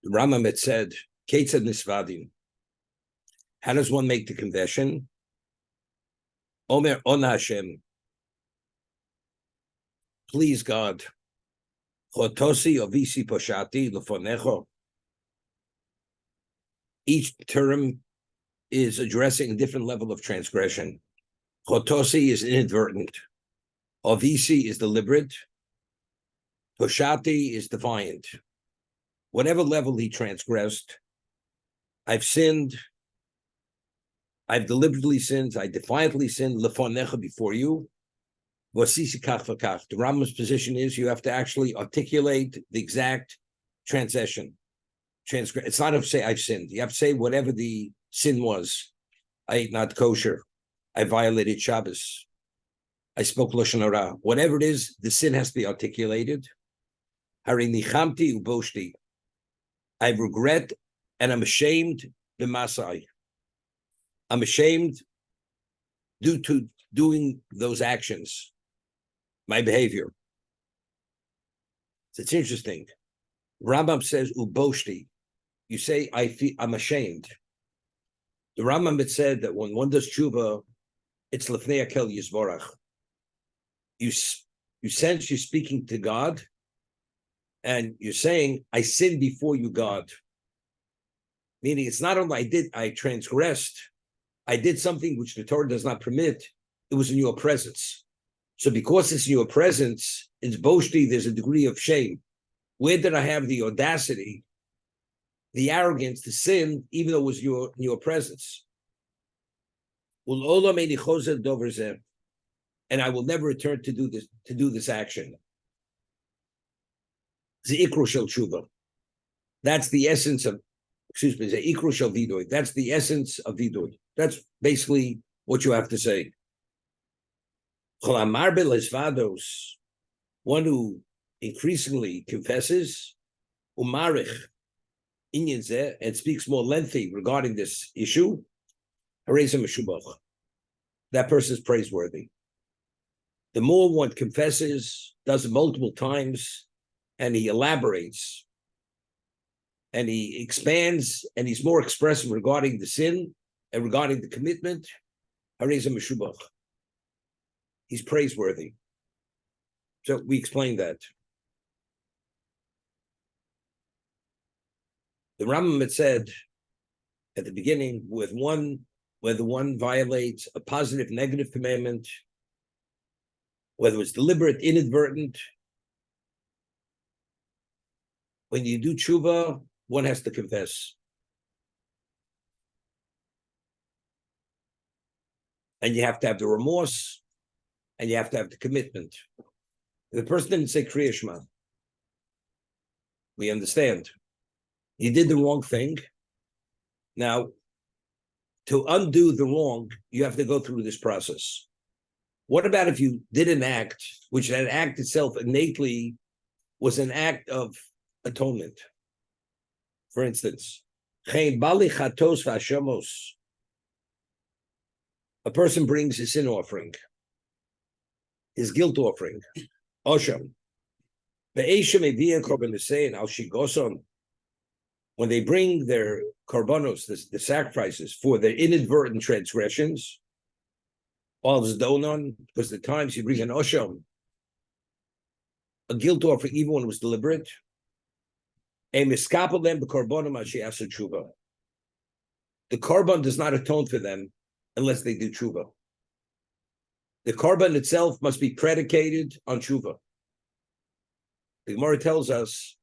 The Rambam had said, Ketzad Nisvadim. How does one make the confession? Omer Ona Hashem. Please God. Chotosi ovisi poshati lefonecho. Each term is addressing a different level of transgression. Chotosi is inadvertent. Ovisi is deliberate. Poshati is defiant. Whatever level he transgressed, I've sinned. I've deliberately sinned. I defiantly sinned. Lefonecha, before you. Vasisi kach v'kach. The Rambam's position is you have to actually articulate the exact transgression. It's not to say I've sinned. You have to say whatever the sin was. I ate not kosher. I violated Shabbos. I spoke lashon hara. Whatever it is, the sin has to be articulated. Hari nichamti uboshti. I regret and I'm ashamed b'masai. I'm ashamed due to doing those actions, my behavior. So it's interesting. Rambam says uboshti. You say I'm ashamed. The Rambam had said that when one does tshuva, it's lefnei akel yisborach. You sense you're speaking to God, and you're saying, I sinned before you, God. Meaning it's not only I transgressed, I did something which the Torah does not permit. It was in your presence. So because it's in your presence, it's boshti, there's a degree of shame. Where did I have the audacity, the arrogance to sin, even though it was in your presence? And I will never return to do this action. Ze'ikru shel tshuva. That's the essence of, ze'ikru shel vidoy. That's the essence of vidoy. That's basically what you have to say. One who increasingly confesses, umarich inyan zeh, and speaks more lengthy regarding this issue, that person is praiseworthy. The more one confesses, does it multiple times, and he elaborates, and he expands, and he's more expressive regarding the sin and regarding the commitment, he's praiseworthy. So we explained that. The Rambam had said at the beginning, whether one violates a positive, negative commandment, whether it's deliberate, inadvertent, when you do tshuva, one has to confess. And you have to have the remorse, and you have to have the commitment. The person didn't say Kriya Shema. We understand. He did the wrong thing. Now, to undo the wrong, you have to go through this process. What about if you did an act, which that act itself innately was an act of atonement? For instance, a person brings his sin offering, his guilt offering, Osham. When they bring their korbanos, the sacrifices for their inadvertent transgressions, all is donon, because the times you bring an Osham, a guilt offering, even when it was deliberate, the korban does not atone for them unless they do tshuva. The korban itself must be predicated on tshuva. The Gemara tells us,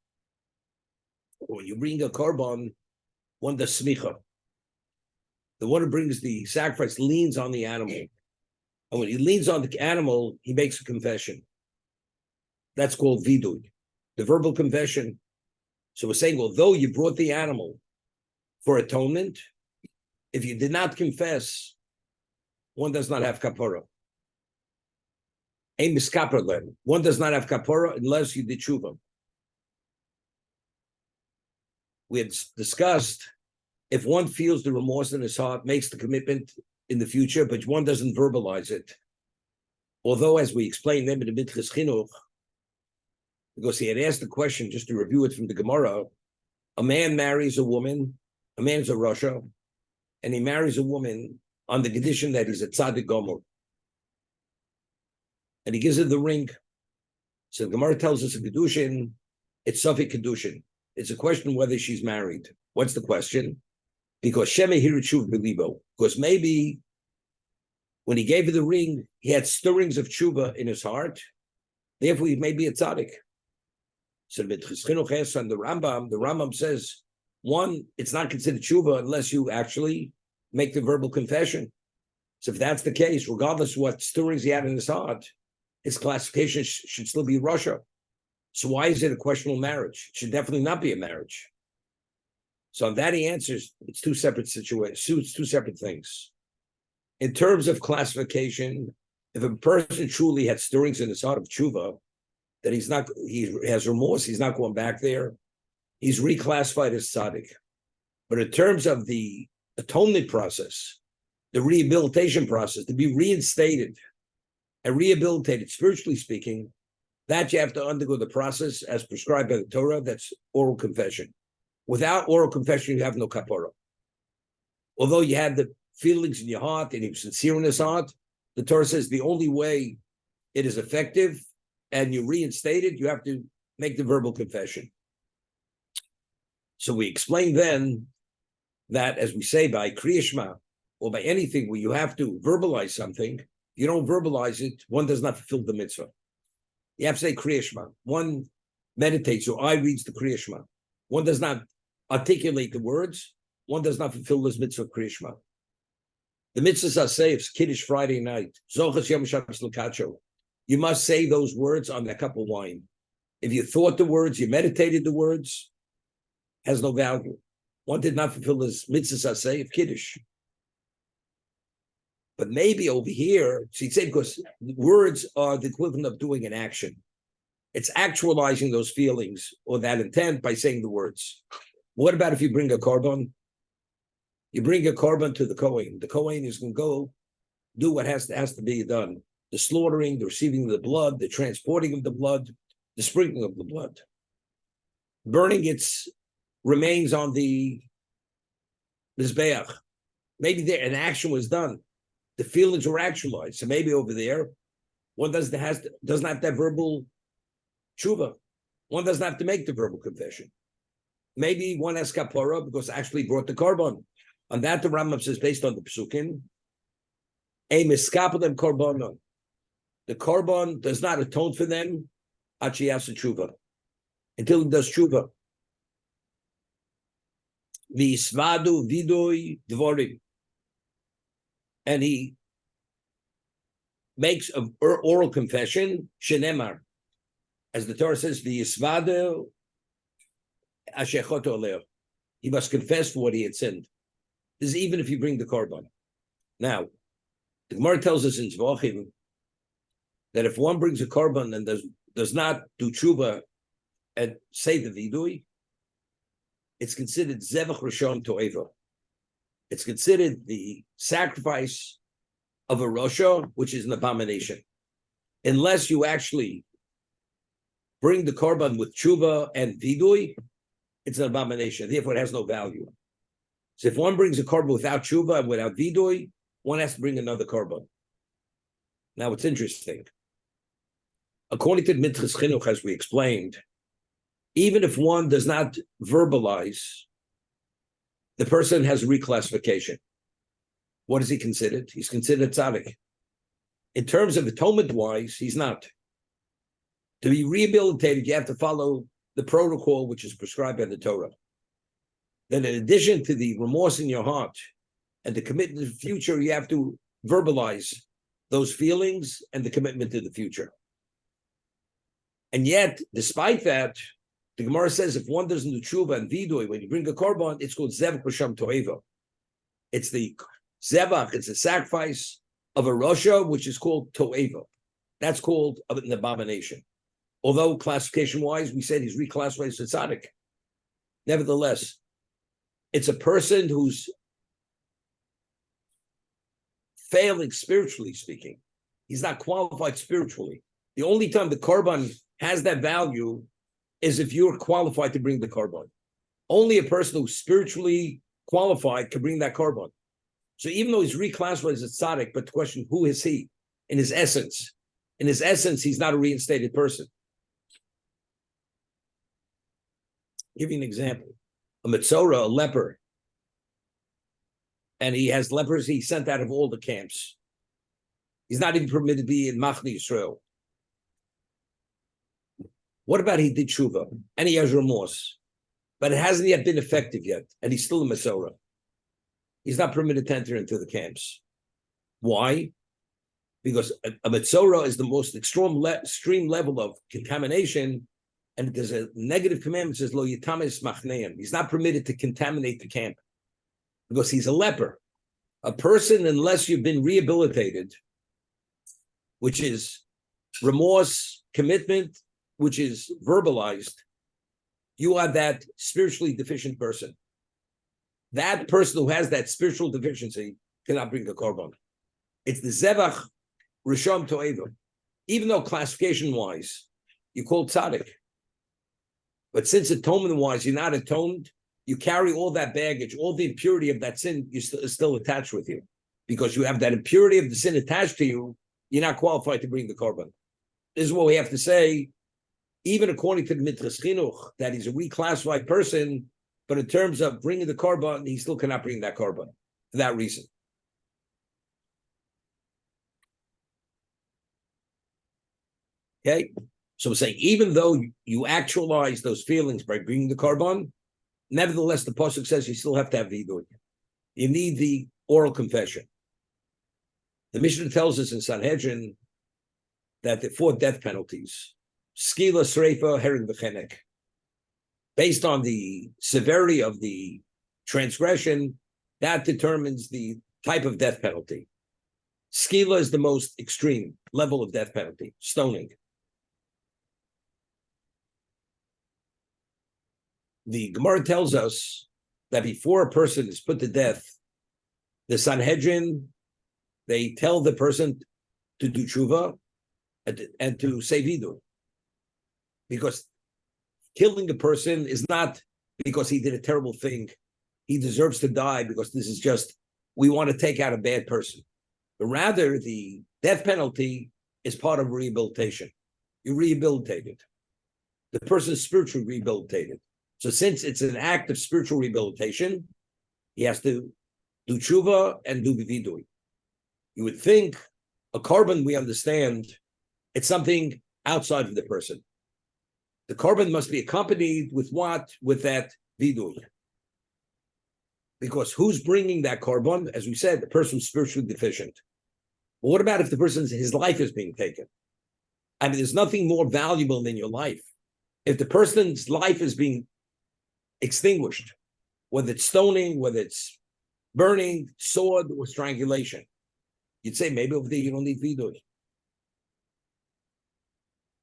when you bring a korban, one does smicha. The one who brings the sacrifice leans on the animal. And when he leans on the animal, he makes a confession. That's called vidui, the verbal confession. So we're saying, well, though you brought the animal for atonement, if you did not confess, one does not have kapara. One does not have kapara unless you did tshuva. We had discussed if one feels the remorse in his heart, makes the commitment in the future, but one doesn't verbalize it. Although, as we explained them in the Hilchos Chinuch, because he had asked the question, just to review it from the Gemara, A man marries a woman, a man's a Russia, and he marries a woman on the condition that he's a tzaddik gomer. And he gives her the ring. So the Gemara tells us in Kedushin, it's Safik Kedushin. It's a question whether she's married. What's the question? Because Shema Hiruchuv Belibo. Because maybe when he gave her the ring, he had stirrings of tshuva in his heart. Therefore, he may be a tzaddik. So the Rambam says, one, it's not considered tshuva unless you actually make the verbal confession. So if that's the case, regardless of what stirrings he had in his heart, his classification should still be Russia. So why is it a questionable marriage? It should definitely not be a marriage. So on that he answers, it's two separate situations, two separate things. In terms of classification, if a person truly had stirrings in his heart of tshuva, that he has remorse, he's not going back there, he's reclassified as tzaddik. But in terms of the atonement process, the rehabilitation process, to be reinstated and rehabilitated, spiritually speaking, that you have to undergo the process as prescribed by the Torah, that's oral confession. Without oral confession, you have no kapara. Although you had the feelings in your heart and he was sincere in his heart, the Torah says the only way it is effective and you reinstate it, you have to make the verbal confession. So we explained then that, as we say, by Kriya Shema or by anything where you have to verbalize something, you don't verbalize it, one does not fulfill the mitzvah. You have to say Kriya Shema. One meditates, or eye reads the Kriya Shema. One does not articulate the words, one does not fulfill this mitzvah of Kriya Shema. The mitzvahs are say, it's Kiddush Friday night, Zochas Yom Shabbos L'Kacho. You must say those words on that cup of wine. If you thought the words, you meditated the words, has no value. One did not fulfill his mitzvahs say of Kiddush. But maybe over here, she'd say, because words are the equivalent of doing an action. It's actualizing those feelings or that intent by saying the words. What about if you bring a korban? You bring a korban to the Kohen. The Kohen is going to go do what has to be done. The slaughtering, the receiving of the blood, the transporting of the blood, the sprinkling of the blood. Burning its remains on the Mizbeach. Maybe there an action was done. The feelings were actualized. So maybe over there, one doesn't have that verbal tshuva. One doesn't have to make the verbal confession. Maybe one has kapara because actually brought the korban. On that, the Rambam says, based on the psukim, a miskapel korbanon. The korban does not atone for them until he tshuva. Until he does tshuva. V'isvadu vidoi dvorim. And he makes an oral confession, shenemar. As the Torah says, v'yisvadu ashechoto aleo. He must confess for what he had sinned. This is even if you bring the korban. Now, the Gemara tells us in Zvachim that if one brings a korban and does not do tshuva and say the vidui, it's considered zevach rishon to'eva. It's considered the sacrifice of a rosha, which is an abomination. Unless you actually bring the korban with tshuva and vidui, it's an abomination. Therefore, it has no value. So if one brings a korban without tshuva and without vidui, one has to bring another korban. Now, it's interesting. According to Minchas Chinuch, as we explained, even if one does not verbalize, the person has a reclassification. What is he considered? He's considered tzaddik. In terms of atonement-wise, he's not. To be rehabilitated, you have to follow the protocol which is prescribed by the Torah. Then in addition to the remorse in your heart and the commitment to the future, you have to verbalize those feelings and the commitment to the future. And yet, despite that, the Gemara says if one doesn't do tshuva and vidui, when you bring a korban, it's called zevach b'sham to'eva. It's the zevach, it's the sacrifice of a rosha, which is called to'eva. That's called an abomination. Although classification-wise, we said he's reclassified as a tzaddik. Nevertheless, it's a person who's failing spiritually speaking. He's not qualified spiritually. The only time the korban has that value is if you're qualified to bring the korban. Only a person who's spiritually qualified can bring that korban. So even though he's reclassified as a tzaddik, but the question, who is he in his essence? In his essence, he's not a reinstated person. I'll give you an example. A Metzora, a leper, and he has leprosy sent out of all the camps. He's not even permitted to be in Machne Yisrael. What about he did Teshuva and he has remorse, but it hasn't yet been effective yet, and he's still a Metzora. He's not permitted to enter into the camps. Why? Because a Metzora is the most extreme level of contamination, and there's a negative commandment that says, Lo yitames machneim. He's not permitted to contaminate the camp because he's a leper. A person, unless you've been rehabilitated, which is remorse, commitment, which is verbalized, you are that spiritually deficient person. That person who has that spiritual deficiency cannot bring the korban. It's the zevach rishon to'eva. Even though classification-wise, you call tzaddik. But since atonement-wise, you're not atoned, you carry all that baggage, all the impurity of that sin is still attached with you. Because you have that impurity of the sin attached to you, you're not qualified to bring the korban. This is what we have to say, even according to the Midrash Chinuch, that he's a reclassified person, but in terms of bringing the korban, he still cannot bring that korban for that reason. Okay? So we're saying, even though you actualize those feelings by bringing the korban, nevertheless, the pasuk says you still have to have vidui. You need the oral confession. The Mishnah tells us in Sanhedrin that the 4 death penalties, skila, sreifa, herring v'chenek, based on the severity of the transgression, that determines the type of death penalty. Skila is the most extreme level of death penalty, stoning. The Gemara tells us that before a person is put to death, the Sanhedrin, they tell the person to do tshuva and to say vidu. Because killing a person is not because he did a terrible thing. He deserves to die because this is just, we want to take out a bad person. But rather, the death penalty is part of rehabilitation. You rehabilitated. The person is spiritually rehabilitated. So since it's an act of spiritual rehabilitation, he has to do tshuva and do vidui. You would think a korban, we understand, it's something outside of the person. The korban must be accompanied with what? With that vidui. Because who's bringing that korban? As we said, the person's spiritually deficient. But what about if the person's, his life is being taken? I mean, there's nothing more valuable than your life. If the person's life is being extinguished, whether it's stoning, whether it's burning, sword, or strangulation, you'd say maybe over there you don't need vidui.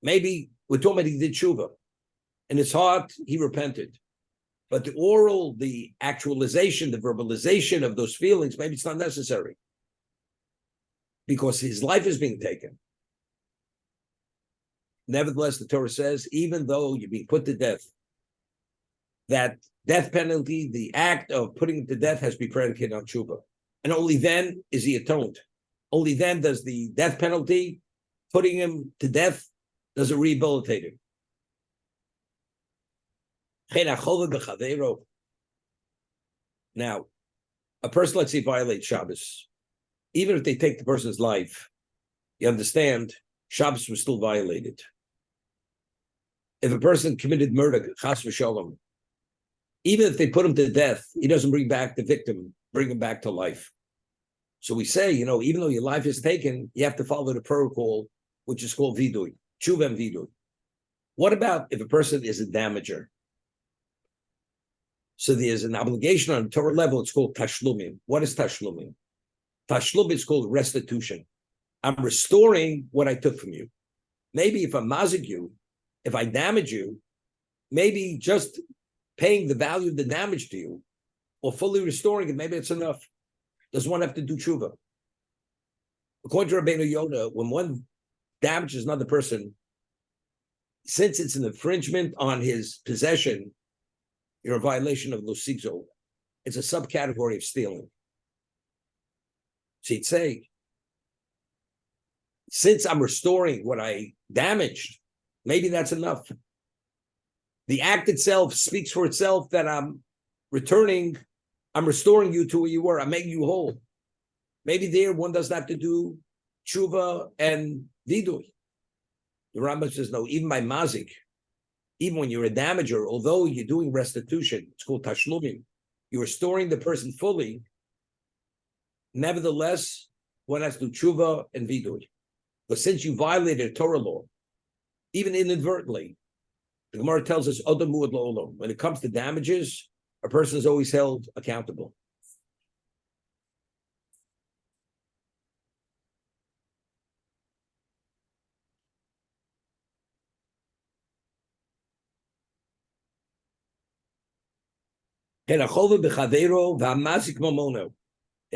Maybe we're talking about he did tshuva. In his heart, he repented. But the oral, the actualization, the verbalization of those feelings, maybe it's not necessary. Because his life is being taken. Nevertheless, the Torah says, even though you're being put to death, that death penalty, the act of putting him to death has to be predicated on tshuva. And only then is he atoned. Only then does the death penalty, putting him to death, does it rehabilitate him. Now, a person, let's say, violates Shabbos. Even if they take the person's life, you understand, Shabbos was still violated. If a person committed murder, chas v'sholom, even if they put him to death, he doesn't bring back the victim, bring him back to life. So we say, even though your life is taken, you have to follow the protocol, which is called vidui, tshuva and vidui. What about if a person is a damager? So there's an obligation on a Torah level, it's called tashlumim. What is tashlumim? Tashlum is called restitution. I'm restoring what I took from you. Maybe if I mazik you, if I damage you, maybe just paying the value of the damage to you or fully restoring it, maybe it's enough. Does one have to do tshuva? According to Rabbeinu Yonah, when one damages another person, since it's an infringement on his possession, you're a violation of lusizo. It's a subcategory of stealing. So he'd say, since I'm restoring what I damaged, maybe that's enough. The act itself speaks for itself that I'm restoring you to where you were. I'm making you whole. Maybe there one doesn't have to do tshuva and vidui. The Rambam says, no, even by mazik, even when you're a damager, although you're doing restitution, it's called tashlumim, you're restoring the person fully, nevertheless, one has to do tshuva and vidui. But since you violated a Torah law, even inadvertently, the Gemara tells us, when it comes to damages, a person is always held accountable. If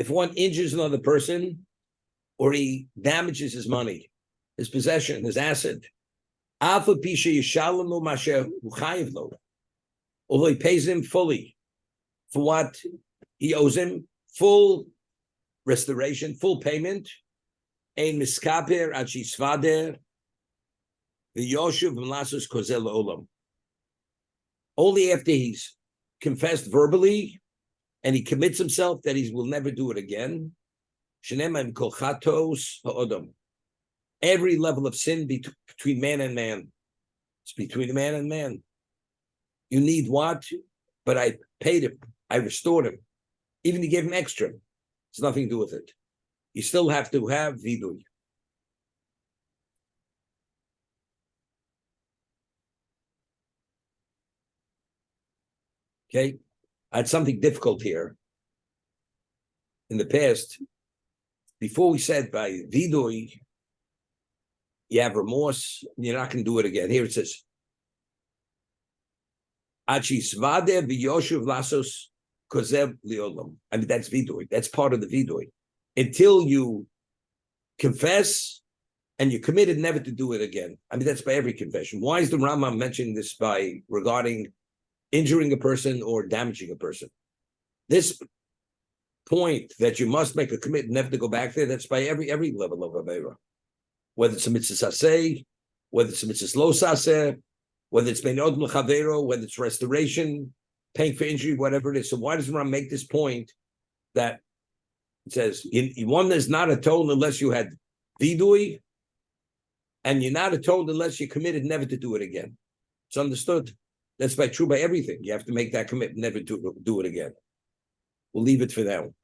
one injures another person, or he damages his money, his possession, his asset, although he pays him fully for what he owes him, full restoration, full payment, only after he's confessed verbally and he commits himself that he will never do it again. Every level of sin between man and man. It's between man and man. You need what? But I paid him. I restored him. Even he gave him extra. It's nothing to do with it. You still have to have vidui. Okay? I had something difficult here. In the past, before we said by vidui, you have remorse, you're not going to do it again. Here it says, I mean, that's vidui. That's part of the vidui. Until you confess and you're committed never to do it again. I mean, that's by every confession. Why is the Rambam mentioning this regarding injuring a person or damaging a person? This point that you must make a commitment never to go back there, that's by every level of Avera. Whether it's a mitzvah saseh, whether it's a mitzvah lo saseh, whether it's benod l'chavero, whether it's restoration, paying for injury, whatever it is. So why does Ram make this point that it says one is not atoned unless you had vidui, and you're not atoned unless you're committed never to do it again? It's understood. That's true by everything. You have to make that commitment never to do it again. We'll leave it for now.